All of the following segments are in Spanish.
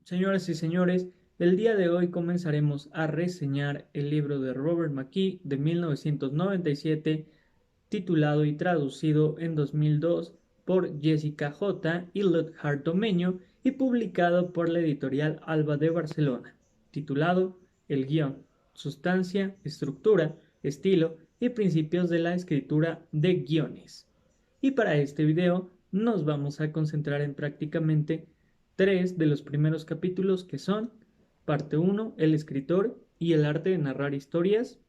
Señoras y señores, el día de hoy comenzaremos a reseñar el libro de Robert McKee de 1997, titulado y traducido en 2002 por Jessica J. y Lockhart Domenyo y publicado por la editorial Alba de Barcelona, titulado El guión, sustancia, estructura, estilo y principios de la escritura de guiones. Y para este video nos vamos a concentrar en prácticamente tres de los primeros capítulos que son parte uno, el escritor y el arte de narrar historias,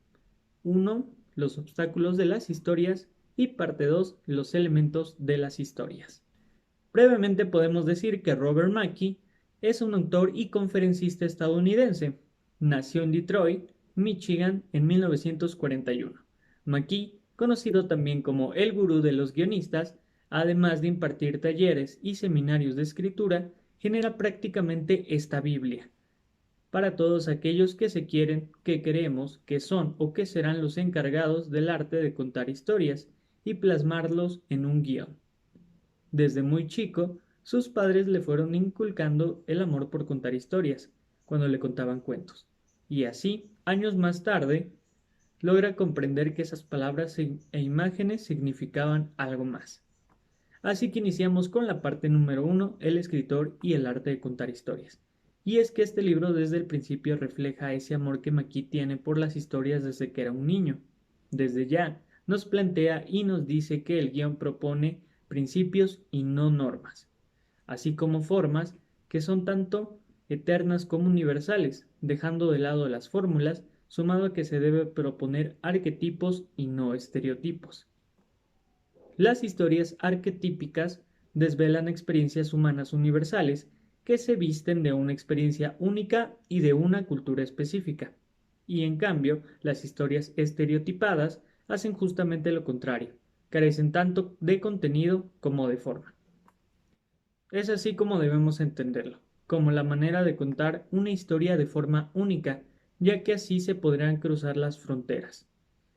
uno, los obstáculos de las historias y parte 2, los elementos de las historias. Brevemente podemos decir que Robert McKee es un autor y conferencista estadounidense. Nació en Detroit, Michigan, en 1941. McKee, conocido también como el gurú de los guionistas, además de impartir talleres y seminarios de escritura, genera prácticamente esta Biblia para todos aquellos que se quieren, que creemos que son o que serán los encargados del arte de contar historias y plasmarlos en un guión. Desde muy chico, sus padres le fueron inculcando el amor por contar historias, cuando le contaban cuentos. Y así, años más tarde, logra comprender que esas palabras e imágenes significaban algo más. Así que iniciamos con la parte número uno, el escritor y el arte de contar historias. Y es que este libro desde el principio refleja ese amor que McKee tiene por las historias desde que era un niño. Desde ya nos plantea y nos dice que el guión propone principios y no normas, así como formas que son tanto eternas como universales, dejando de lado las fórmulas, sumado a que se debe proponer arquetipos y no estereotipos. Las historias arquetípicas desvelan experiencias humanas universales que se visten de una experiencia única y de una cultura específica. Y en cambio, las historias estereotipadas hacen justamente lo contrario, carecen tanto de contenido como de forma. Es así como debemos entenderlo, como la manera de contar una historia de forma única, ya que así se podrán cruzar las fronteras.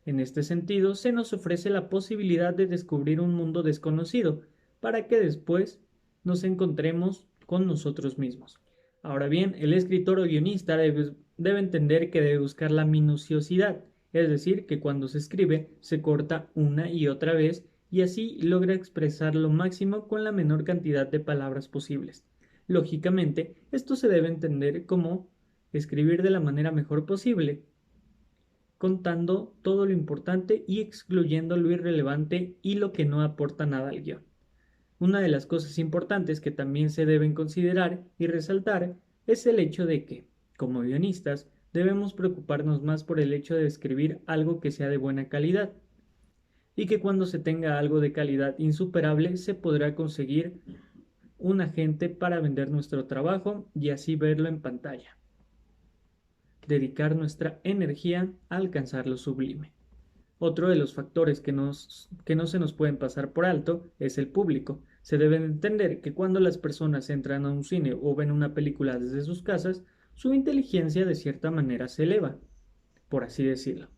En este sentido, se nos ofrece la posibilidad de descubrir un mundo desconocido, para que después nos encontremos con nosotros mismos. Ahora bien, el escritor o guionista debe entender que debe buscar la minuciosidad, es decir, que cuando se escribe se corta una y otra vez y así logra expresar lo máximo con la menor cantidad de palabras posibles. Lógicamente, esto se debe entender como escribir de la manera mejor posible, contando todo lo importante y excluyendo lo irrelevante y lo que no aporta nada al guión. Una de las cosas importantes que también se deben considerar y resaltar es el hecho de que, como guionistas, debemos preocuparnos más por el hecho de escribir algo que sea de buena calidad, y que cuando se tenga algo de calidad insuperable se podrá conseguir un agente para vender nuestro trabajo y así verlo en pantalla. Dedicar nuestra energía a alcanzar lo sublime. Otro de los factores que no se nos pueden pasar por alto es el público. Se debe entender que cuando las personas entran a un cine o ven una película desde sus casas, su inteligencia de cierta manera se eleva, por así decirlo,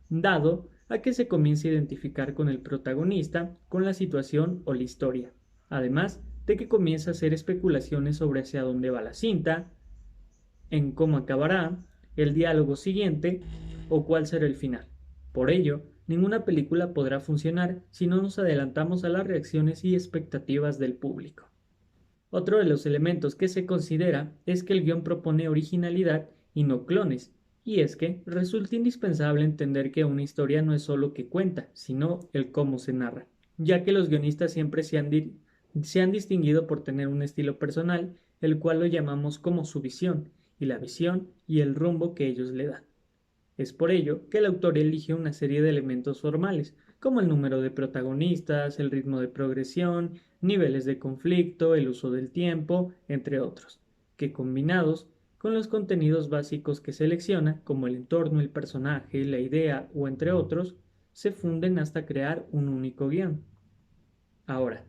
dado a que se comienza a identificar con el protagonista, con la situación o la historia, además de que comienza a hacer especulaciones sobre hacia dónde va la cinta, en cómo acabará, el diálogo siguiente o cuál será el final. Por ello, ninguna película podrá funcionar si no nos adelantamos a las reacciones y expectativas del público. Otro de los elementos que se considera es que el guión propone originalidad y no clones, y es que resulta indispensable entender que una historia no es solo que cuenta, sino el cómo se narra, ya que los guionistas siempre se han distinguido por tener un estilo personal, el cual lo llamamos como su visión, y la visión y el rumbo que ellos le dan. Es por ello que el autor elige una serie de elementos formales, como el número de protagonistas, el ritmo de progresión, niveles de conflicto, el uso del tiempo, entre otros, que combinados con los contenidos básicos que selecciona, como el entorno, el personaje, la idea o entre otros, se funden hasta crear un único guión. Ahora,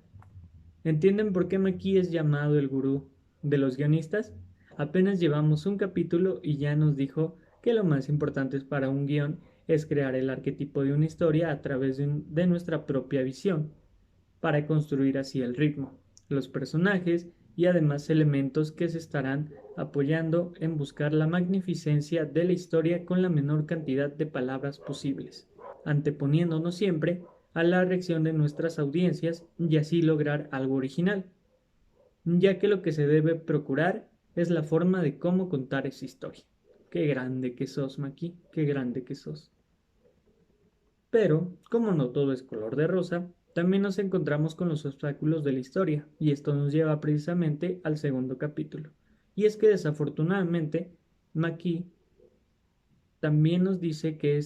¿entienden por qué McKee es llamado el gurú de los guionistas? Apenas llevamos un capítulo y ya nos dijo que lo más importante para un guión es crear el arquetipo de una historia a través de nuestra propia visión, para construir así el ritmo, los personajes y además elementos que se estarán apoyando en buscar la magnificencia de la historia con la menor cantidad de palabras posibles, anteponiéndonos siempre a la reacción de nuestras audiencias y así lograr algo original, ya que lo que se debe procurar es la forma de cómo contar esa historia. Qué grande que sos, Maki, qué grande que sos. Pero, como no todo es color de rosa, también nos encontramos con los obstáculos de la historia, y esto nos lleva precisamente al segundo capítulo. Y es que desafortunadamente, Maki también nos dice que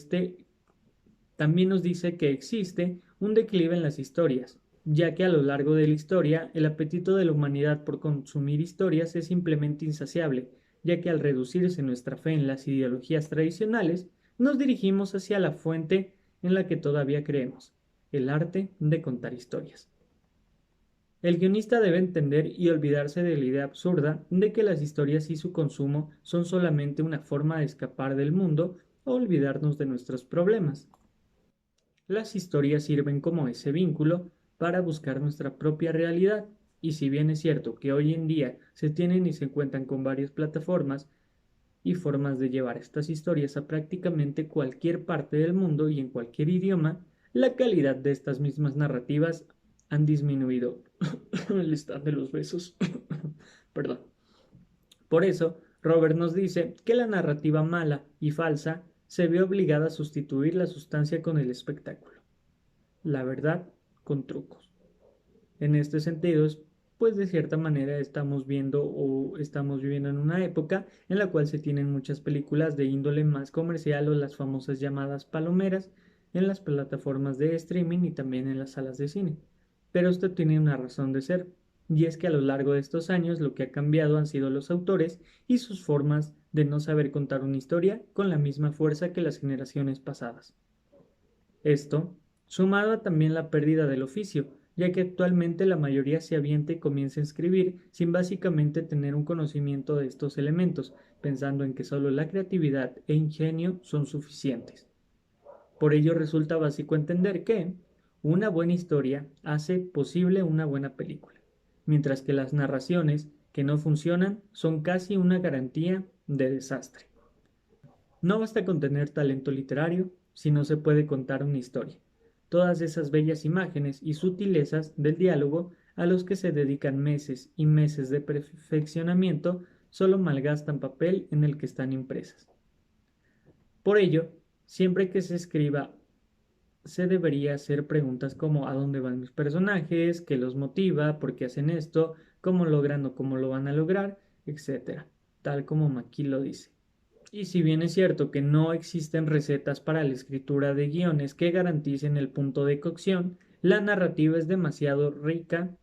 existe un declive en las historias, ya que a lo largo de la historia el apetito de la humanidad por consumir historias es simplemente insaciable, ya que al reducirse nuestra fe en las ideologías tradicionales, nos dirigimos hacia la fuente en la que todavía creemos, el arte de contar historias. El guionista debe entender y olvidarse de la idea absurda de que las historias y su consumo son solamente una forma de escapar del mundo o olvidarnos de nuestros problemas. Las historias sirven como ese vínculo para buscar nuestra propia realidad, y si bien es cierto que hoy en día se tienen y se cuentan con varias plataformas y formas de llevar estas historias a prácticamente cualquier parte del mundo y en cualquier idioma, la calidad de estas mismas narrativas han disminuido. El stand de los besos. Perdón. Por eso, Robert nos dice que la narrativa mala y falsa se ve obligada a sustituir la sustancia con el espectáculo. La verdad con trucos. En este sentido, pues de cierta manera estamos viendo o estamos viviendo en una época en la cual se tienen muchas películas de índole más comercial o las famosas llamadas palomeras en las plataformas de streaming y también en las salas de cine. Pero esto tiene una razón de ser, y es que a lo largo de estos años lo que ha cambiado han sido los autores y sus formas de no saber contar una historia con la misma fuerza que las generaciones pasadas. Esto, sumado a también la pérdida del oficio, ya que actualmente la mayoría se avienta y comienza a escribir sin básicamente tener un conocimiento de estos elementos, pensando en que solo la creatividad e ingenio son suficientes. Por ello resulta básico entender que una buena historia hace posible una buena película, mientras que las narraciones que no funcionan son casi una garantía de desastre. No basta con tener talento literario si no se puede contar una historia. Todas esas bellas imágenes y sutilezas del diálogo a los que se dedican meses y meses de perfeccionamiento solo malgastan papel en el que están impresas. Por ello, siempre que se escriba, se debería hacer preguntas como ¿a dónde van mis personajes? ¿Qué los motiva? ¿Por qué hacen esto? ¿Cómo logran o cómo lo van a lograr? Etcétera, tal como Maki lo dice. Y si bien es cierto que no existen recetas para la escritura de guiones que garanticen el punto de cocción, la narrativa es demasiado rica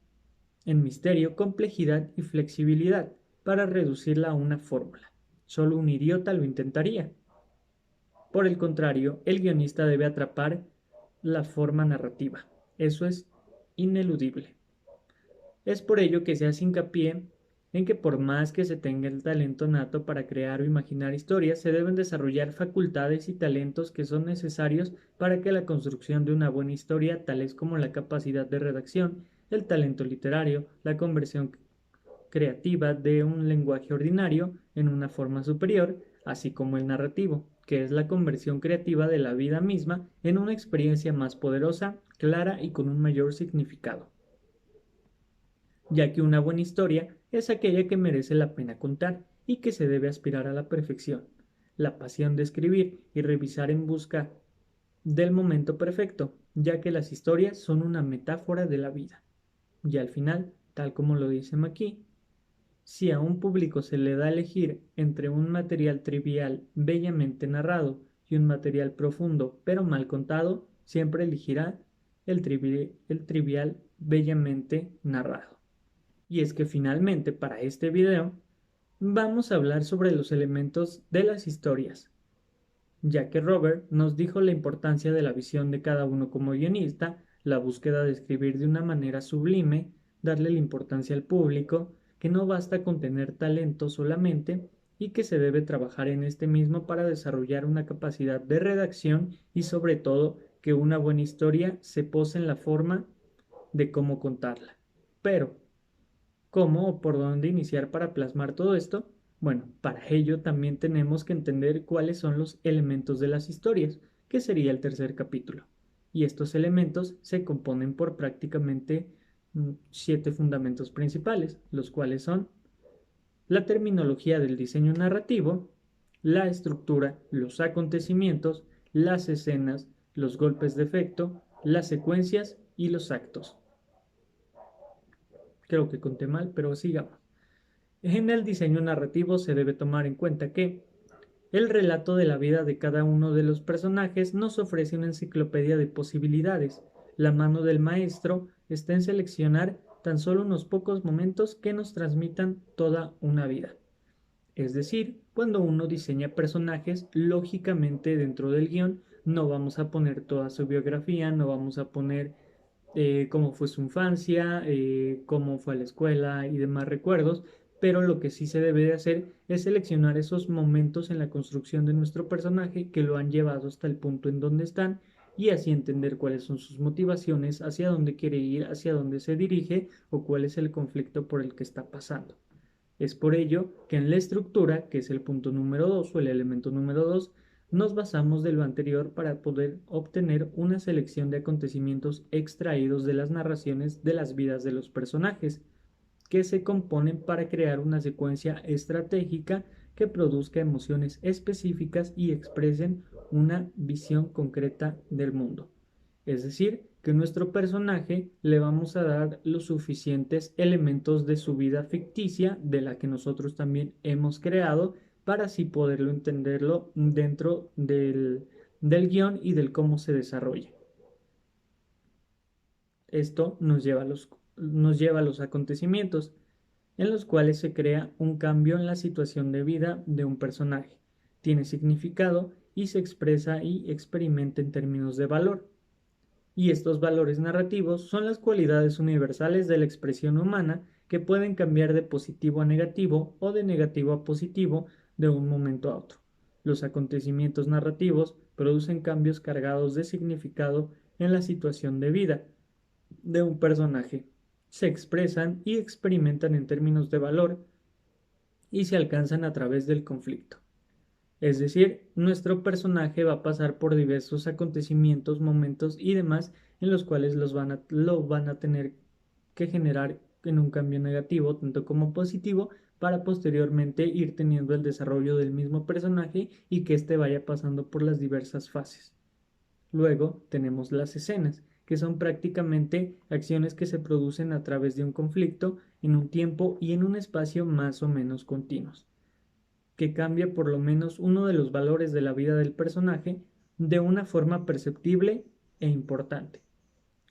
en misterio, complejidad y flexibilidad para reducirla a una fórmula. Solo un idiota lo intentaría. Por el contrario, el guionista debe atrapar la forma narrativa. Eso es ineludible. Es por ello que se hace hincapié en que por más que se tenga el talento nato para crear o imaginar historias, se deben desarrollar facultades y talentos que son necesarios para que la construcción de una buena historia, tales como la capacidad de redacción, el talento literario, la conversión creativa de un lenguaje ordinario en una forma superior, así como el narrativo, que es la conversión creativa de la vida misma en una experiencia más poderosa, clara y con un mayor significado, ya que una buena historia es aquella que merece la pena contar y que se debe aspirar a la perfección. La pasión de escribir y revisar en busca del momento perfecto, ya que las historias son una metáfora de la vida. Y al final, tal como lo dice Maki, si a un público se le da a elegir entre un material trivial bellamente narrado y un material profundo pero mal contado, siempre elegirá el trivial bellamente narrado. Y es que finalmente para este video vamos a hablar sobre los elementos de las historias, ya que Robert nos dijo la importancia de la visión de cada uno como guionista, la búsqueda de escribir de una manera sublime, darle la importancia al público, que no basta con tener talento solamente y que se debe trabajar en este mismo para desarrollar una capacidad de redacción y sobre todo que una buena historia se pose en la forma de cómo contarla. Pero ¿Cómo o por dónde iniciar para plasmar todo esto? Bueno, para ello también tenemos que entender cuáles son los elementos de las historias, que sería el tercer capítulo. Y estos elementos se componen por prácticamente 7 fundamentos principales, los cuales son la terminología del diseño narrativo, la estructura, los acontecimientos, las escenas, los golpes de efecto, las secuencias y los actos. Creo que conté mal, pero sigamos. En el diseño narrativo se debe tomar en cuenta que el relato de la vida de cada uno de los personajes nos ofrece una enciclopedia de posibilidades. La mano del maestro está en seleccionar tan solo unos pocos momentos que nos transmitan toda una vida. Es decir, cuando uno diseña personajes, lógicamente dentro del guión no vamos a poner toda su biografía, no vamos a poner cómo fue su infancia, cómo fue a la escuela y demás recuerdos, pero lo que sí se debe de hacer es seleccionar esos momentos en la construcción de nuestro personaje que lo han llevado hasta el punto en donde están y así entender cuáles son sus motivaciones, hacia dónde quiere ir, hacia dónde se dirige o cuál es el conflicto por el que está pasando. Es por ello que en la estructura, que es el punto número 2 o el elemento número 2, nos basamos de lo anterior para poder obtener una selección de acontecimientos extraídos de las narraciones de las vidas de los personajes, que se componen para crear una secuencia estratégica que produzca emociones específicas y expresen una visión concreta del mundo. Es decir, que nuestro personaje le vamos a dar los suficientes elementos de su vida ficticia, de la que nosotros también hemos creado, para así poderlo entenderlo dentro del guión y del cómo se desarrolla. Esto nos lleva a los acontecimientos, en los cuales se crea un cambio en la situación de vida de un personaje. Tiene significado y se expresa y experimenta en términos de valor. Y estos valores narrativos son las cualidades universales de la expresión humana que pueden cambiar de positivo a negativo o de negativo a positivo de un momento a otro. Los acontecimientos narrativos producen cambios cargados de significado en la situación de vida de un personaje. Se expresan y experimentan en términos de valor y se alcanzan a través del conflicto. Es decir, nuestro personaje va a pasar por diversos acontecimientos, momentos y demás en los cuales lo van a tener que generar en un cambio negativo, tanto como positivo, para posteriormente ir teniendo el desarrollo del mismo personaje y que éste vaya pasando por las diversas fases. Luego tenemos las escenas, que son prácticamente acciones que se producen a través de un conflicto en un tiempo y en un espacio más o menos continuos, que cambia por lo menos uno de los valores de la vida del personaje de una forma perceptible e importante.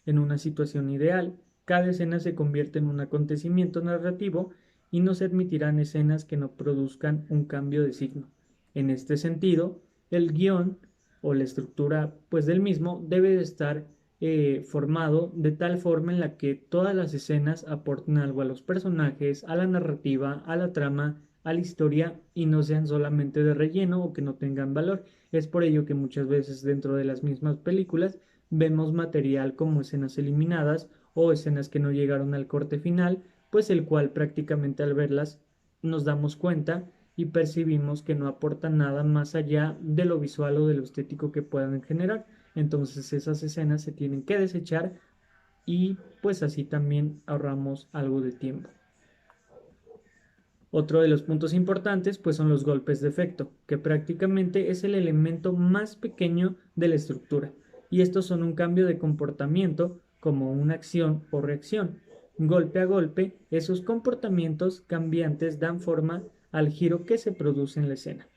En una situación ideal, cada escena se convierte en un acontecimiento narrativo y no se admitirán escenas que no produzcan un cambio de signo. En este sentido, el guión o la estructura pues del mismo debe de estar formado de tal forma en la que todas las escenas aporten algo a los personajes, a la narrativa, a la trama, a la historia y no sean solamente de relleno o que no tengan valor. Es por ello que muchas veces dentro de las mismas películas vemos material como escenas eliminadas o escenas que no llegaron al corte final, pues el cual prácticamente al verlas nos damos cuenta y percibimos que no aportan nada más allá de lo visual o de lo estético que puedan generar. Entonces esas escenas se tienen que desechar y pues así también ahorramos algo de tiempo. Otro de los puntos importantes pues son los golpes de efecto, que prácticamente es el elemento más pequeño de la estructura, y estos son un cambio de comportamiento como una acción o reacción. Golpe a golpe, esos comportamientos cambiantes dan forma al giro que se produce en la escena.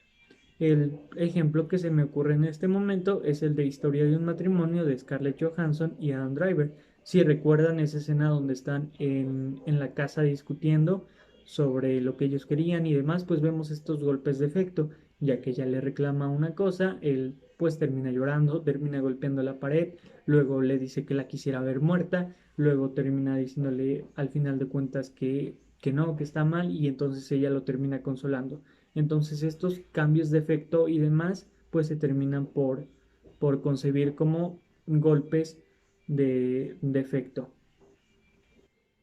El ejemplo que se me ocurre en este momento es el de Historia de un matrimonio de Scarlett Johansson y Adam Driver. Si recuerdan esa escena donde están en la casa discutiendo sobre lo que ellos querían y demás, pues vemos estos golpes de efecto, ya que ella le reclama una cosa, él pues termina llorando, termina golpeando la pared, luego le dice que la quisiera ver muerta, luego termina diciéndole al final de cuentas que no, que está mal y entonces ella lo termina consolando. Entonces estos cambios de efecto y demás pues se terminan por concebir como golpes de efecto.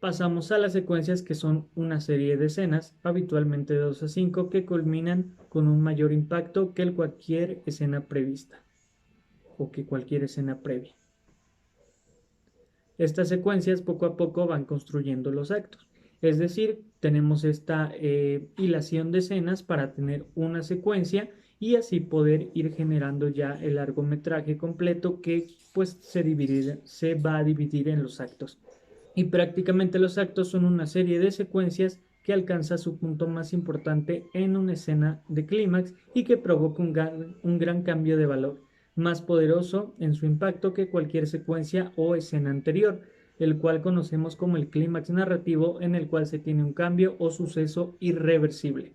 Pasamos a las secuencias, que son una serie de escenas, habitualmente de 2 a 5, que culminan con un mayor impacto que cualquier escena prevista o que cualquier escena previa. Estas secuencias poco a poco van construyendo los actos. Es decir, tenemos esta hilación de escenas para tener una secuencia y así poder ir generando ya el largometraje completo que pues se va a dividir en los actos. Y prácticamente los actos son una serie de secuencias que alcanza su punto más importante en una escena de clímax y que provoca un gran cambio de valor, más poderoso en su impacto que cualquier secuencia o escena anterior, el cual conocemos como el clímax narrativo, en el cual se tiene un cambio o suceso irreversible.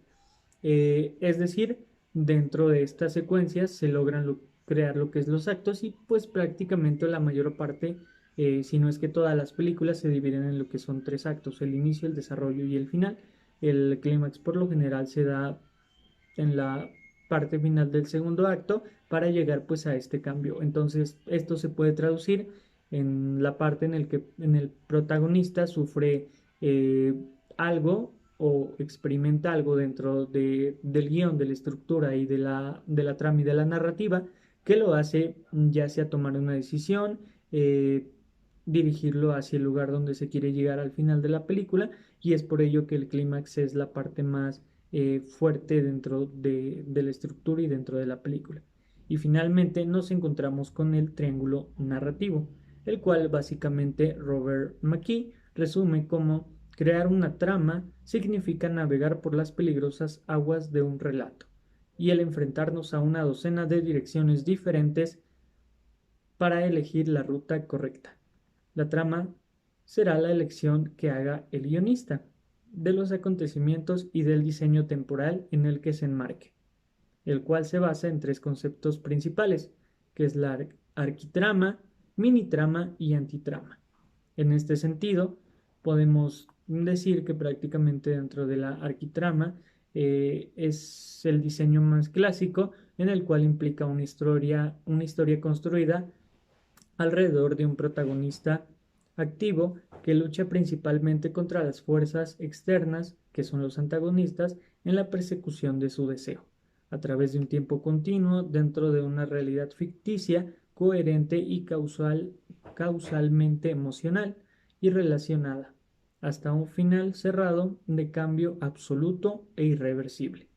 Es decir, dentro de estas secuencias se logran crear lo que es los actos y pues prácticamente la mayor parte, si no es que todas las películas se dividen en lo que son tres actos: el inicio, el desarrollo y el final. El clímax por lo general se da en la parte final del segundo acto para llegar pues a este cambio. Entonces esto se puede traducir en la parte en el protagonista sufre eh, algo o experimenta algo dentro del guión, de la estructura y de la trama y de la narrativa, que lo hace ya sea tomar una decisión, dirigirlo hacia el lugar donde se quiere llegar al final de la película, y es por ello que el clímax es la parte más fuerte dentro de la estructura y dentro de la película. Y finalmente nos encontramos con el triángulo narrativo, el cual básicamente Robert McKee resume como: crear una trama significa navegar por las peligrosas aguas de un relato y el enfrentarnos a una docena de direcciones diferentes para elegir la ruta correcta. La trama será la elección que haga el guionista de los acontecimientos y del diseño temporal en el que se enmarque, el cual se basa en tres conceptos principales, que es la arquitrama, minitrama y antitrama. En este sentido, podemos decir que prácticamente dentro de la arquitrama es el diseño más clásico, en el cual implica una historia construida alrededor de un protagonista activo que lucha principalmente contra las fuerzas externas, que son los antagonistas, en la persecución de su deseo, a través de un tiempo continuo dentro de una realidad ficticia, coherente y causalmente emocional y relacionada, hasta un final cerrado de cambio absoluto e irreversible.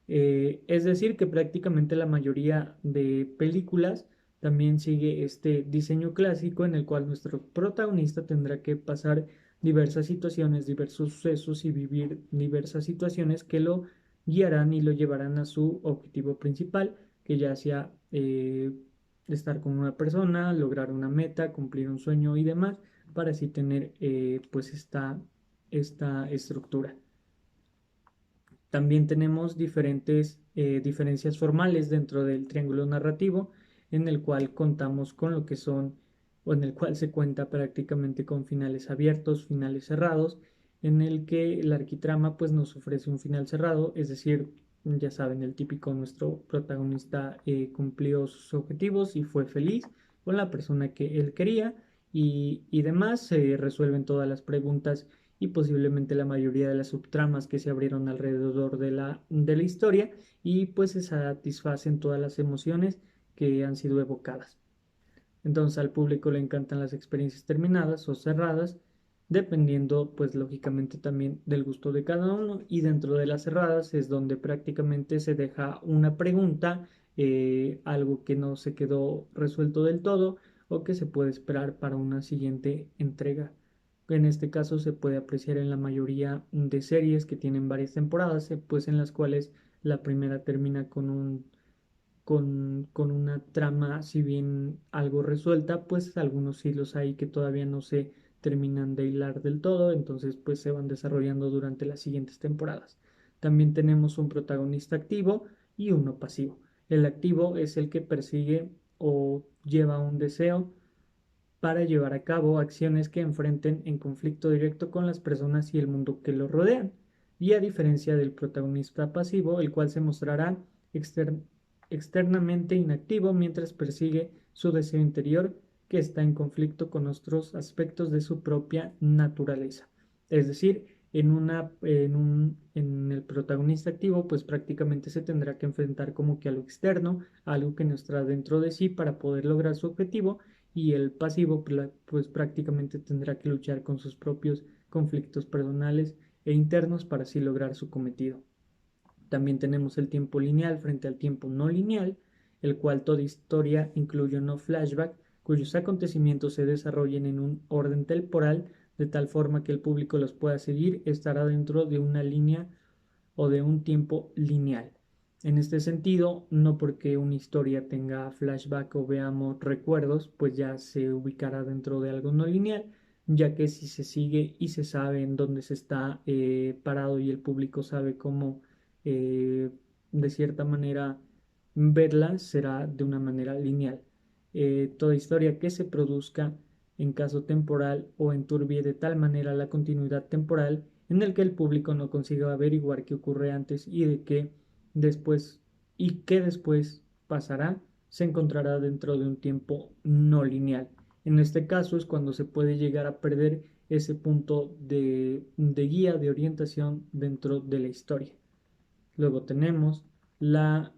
Es decir, que prácticamente la mayoría de películas también sigue este diseño clásico, en el cual nuestro protagonista tendrá que pasar diversas situaciones, diversos sucesos y vivir diversas situaciones que lo guiarán y lo llevarán a su objetivo principal, que ya sea estar con una persona, lograr una meta, cumplir un sueño y demás, para así tener pues esta estructura. También tenemos diferentes diferencias formales dentro del triángulo narrativo, en el cual contamos con lo que son, o en el cual se cuenta prácticamente con finales abiertos, finales cerrados, en el que la arquitrama pues nos ofrece un final cerrado, es decir, ya saben, el típico: nuestro protagonista cumplió sus objetivos y fue feliz con la persona que él quería, y demás, se resuelven todas las preguntas y posiblemente la mayoría de las subtramas que se abrieron alrededor de la historia, y pues se satisfacen todas las emociones que han sido evocadas. Entonces al público le encantan las experiencias terminadas o cerradas, dependiendo pues lógicamente también del gusto de cada uno, y dentro de las cerradas es donde prácticamente se deja una pregunta, algo que no se quedó resuelto del todo o que se puede esperar para una siguiente entrega. En este caso se puede apreciar en la mayoría de series que tienen varias temporadas, pues en las cuales la primera termina con una trama, si bien algo resuelta, pues algunos hilos ahí que todavía no se terminan de hilar del todo, entonces pues se van desarrollando durante las siguientes temporadas. También tenemos un protagonista activo y uno pasivo. El activo es el que persigue o lleva un deseo para llevar a cabo acciones que enfrenten en conflicto directo con las personas y el mundo que lo rodean, y a diferencia del protagonista pasivo, el cual se mostrará externamente inactivo mientras persigue su deseo interior, que está en conflicto con otros aspectos de su propia naturaleza. Es decir, en el protagonista activo, pues prácticamente se tendrá que enfrentar como que a lo externo, a algo que no está dentro de sí para poder lograr su objetivo, y el pasivo, pues prácticamente tendrá que luchar con sus propios conflictos personales e internos para así lograr su cometido. También tenemos el tiempo lineal frente al tiempo no lineal, el cual toda historia incluye un no flashback cuyos acontecimientos se desarrollen en un orden temporal de tal forma que el público los pueda seguir, estará dentro de una línea o de un tiempo lineal. En este sentido, no porque una historia tenga flashback o veamos recuerdos, pues ya se ubicará dentro de algo no lineal, ya que si se sigue y se sabe en dónde se está parado y el público sabe cómo eh, de cierta manera verla, será de una manera lineal. Toda historia que se produzca en caso temporal o enturbie de tal manera la continuidad temporal en el que el público no consiga averiguar qué ocurre antes y de qué después y qué después pasará, se encontrará dentro de un tiempo no lineal. En este caso es cuando se puede llegar a perder ese punto de guía, de orientación dentro de la historia. Luego tenemos la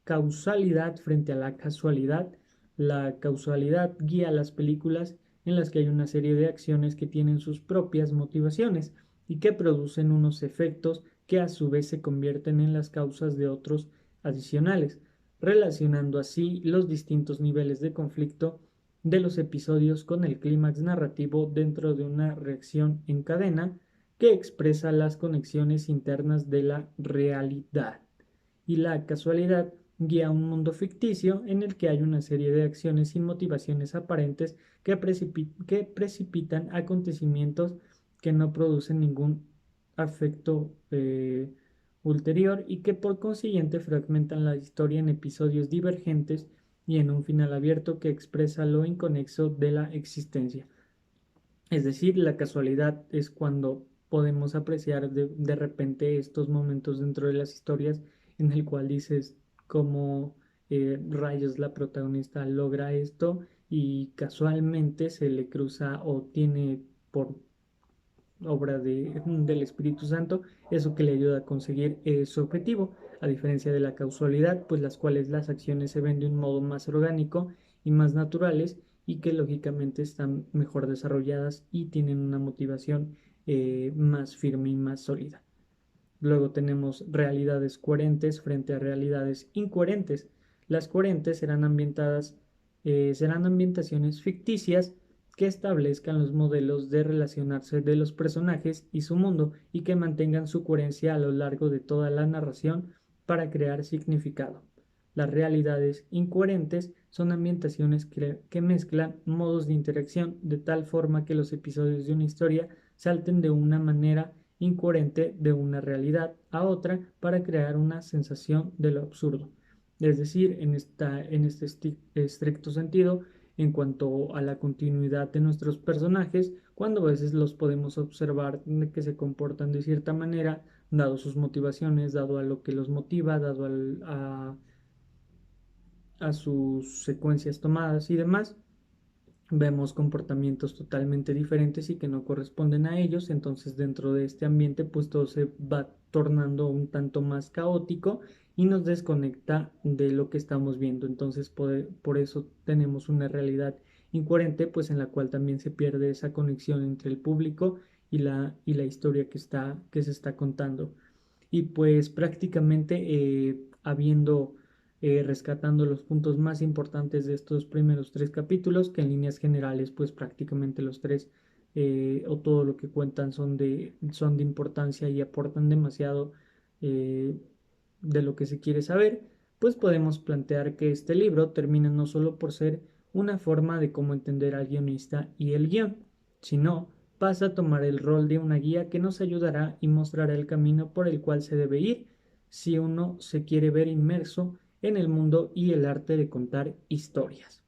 causalidad frente a la casualidad. La causalidad guía las películas en las que hay una serie de acciones que tienen sus propias motivaciones y que producen unos efectos que a su vez se convierten en las causas de otros adicionales, relacionando así los distintos niveles de conflicto de los episodios con el clímax narrativo dentro de una reacción en cadena que expresa las conexiones internas de la realidad. Y la casualidad guía un mundo ficticio en el que hay una serie de acciones sin motivaciones aparentes que precipitan acontecimientos que no producen ningún afecto ulterior y que por consiguiente fragmentan la historia en episodios divergentes y en un final abierto que expresa lo inconexo de la existencia. Es decir, la casualidad es cuando podemos apreciar de repente estos momentos dentro de las historias en el cual dices cómo rayos la protagonista logra esto y casualmente se le cruza o tiene por obra del Espíritu Santo eso que le ayuda a conseguir su objetivo, a diferencia de la causalidad, pues las cuales las acciones se ven de un modo más orgánico y más naturales y que lógicamente están mejor desarrolladas y tienen una motivación más firme y más sólida. Luego tenemos realidades coherentes frente a realidades incoherentes. Las coherentes serán ambientaciones ficticias que establezcan los modelos de relacionarse de los personajes y su mundo y que mantengan su coherencia a lo largo de toda la narración para crear significado. Las realidades incoherentes son ambientaciones que mezclan modos de interacción de tal forma que los episodios de una historia salten de una manera incoherente de una realidad a otra para crear una sensación de lo absurdo. Es decir, en este estricto sentido, en cuanto a la continuidad de nuestros personajes, cuando a veces los podemos observar que se comportan de cierta manera, dado sus motivaciones, dado a lo que los motiva, dado a sus secuencias tomadas y demás, vemos comportamientos totalmente diferentes y que no corresponden a ellos, entonces dentro de este ambiente pues todo se va tornando un tanto más caótico y nos desconecta de lo que estamos viendo, entonces por eso tenemos una realidad incoherente pues en la cual también se pierde esa conexión entre el público y la historia que se está contando. Y pues prácticamente habiendo rescatando los puntos más importantes de estos primeros tres capítulos, que en líneas generales, pues prácticamente los tres o todo lo que cuentan son de importancia y aportan demasiado eh, de lo que se quiere saber, pues podemos plantear que este libro termina no solo por ser una forma de cómo entender al guionista y el guión, sino pasa a tomar el rol de una guía que nos ayudará y mostrará el camino por el cual se debe ir si uno se quiere ver inmerso en el mundo y el arte de contar historias.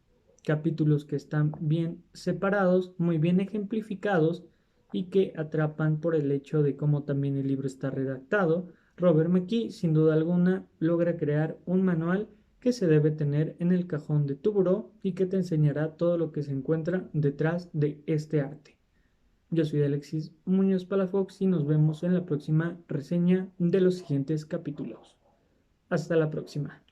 Capítulos que están bien separados, muy bien ejemplificados y que atrapan por el hecho de cómo también el libro está redactado. Robert McKee, sin duda alguna, logra crear un manual que se debe tener en el cajón de tu buró y que te enseñará todo lo que se encuentra detrás de este arte. Yo soy Alexis Muñoz Palafox y nos vemos en la próxima reseña de los siguientes capítulos. Hasta la próxima.